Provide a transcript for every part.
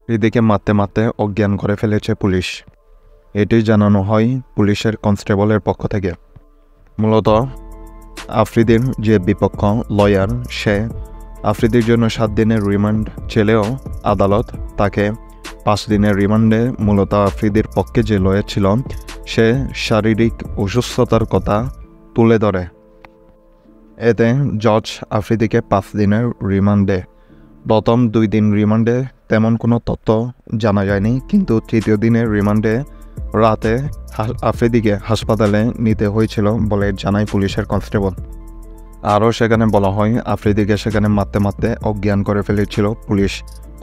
আফ্রিদিকে মারতে মারতে অজ্ঞান করে ফেলেছে পুলিশ। এটি জানানো হয় পুলিশের কনস্টেবলের পক্ষ থেকে। মূলত আফ্রিদির যে বিপক্ষ লয়ার, সে আফ্রিদির জন্য 7 দিনের রিমান্ড চেলেও আদালত তাকে 5 দিনের রিমান্ডে মূলত আফ্রিদির পক্ষে যে লয়ার ছিল সে শারীরিক অসুস্থতার কথা তুলে ধরে। এতে জজ আফ্রিদিকে 5 দিনের রিমান্ডে। প্রথম 2 দিন রিমান্ডে তেমন কোনো তথ্য জানা যায়নি, কিন্তু তৃতীয় দিনের রিমান্ডে রাতে আফ্রিদিকে হাসপাতালে নিতে হয়েছিল বলে জানায় পুলিশের কনস্টেবল। আরও সেখানে বলা হয় আফ্রিদিকে সেখানে মারতে মারতে অজ্ঞান করে ফেলেছিল পুলিশ।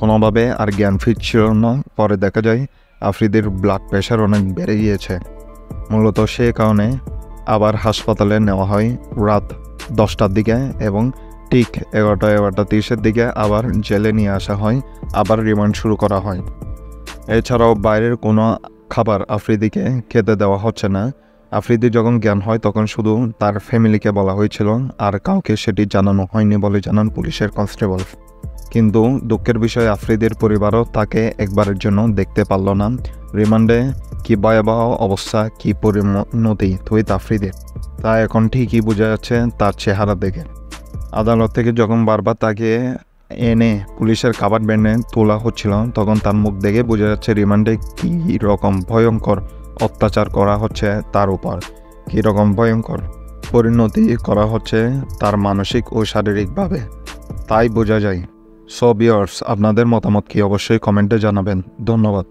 কোনোভাবে আর জ্ঞান ফিরছিল না। পরে দেখা যায় আফ্রিদির ব্লাড প্রেশার অনেক বেড়ে গিয়েছে। মূলত সে কারণে আবার হাসপাতালে নেওয়া হয় রাত 10টার দিকে এবং ঠিক 11:30-এর দিকে আবার জেলে নিয়ে আসা হয়, আবার রিমান্ড শুরু করা হয়। এছাড়াও বাইরের কোনো খাবার আফ্রিদিকে খেতে দেওয়া হচ্ছে না। আফ্রিদি যখন জ্ঞান হয় তখন শুধু তার ফ্যামিলিকে বলা হয়েছিল, আর কাউকে সেটি জানানো হয়নি বলে জানান পুলিশের কনস্টেবল। কিন্তু দুঃখের বিষয় আফ্রিদির পরিবারও তাকে একবারের জন্য দেখতে পারল না। রিমান্ডে কী ভয়াবহ অবস্থা, কী পরিণতি থুইত আফ্রিদির, তা এখন ঠিকই বোঝা যাচ্ছে তার চেহারা দেখে। আদালত থেকে যখন বারবার তাকে এনে পুলিশের কাভার্ড ভ্যানে তোলা হচ্ছিল তখন তার মুখ দেখে বোঝা যাচ্ছে রিমান্ডে কী রকম ভয়ঙ্কর অত্যাচার করা হচ্ছে তার উপর, কী রকম ভয়ঙ্কর পরিণতি করা হচ্ছে তার মানসিক ও শারীরিকভাবে, তাই বোঝা যায়। সো ভিউয়ার্স, আপনাদের মতামত কি অবশ্যই কমেন্টে জানাবেন। ধন্যবাদ।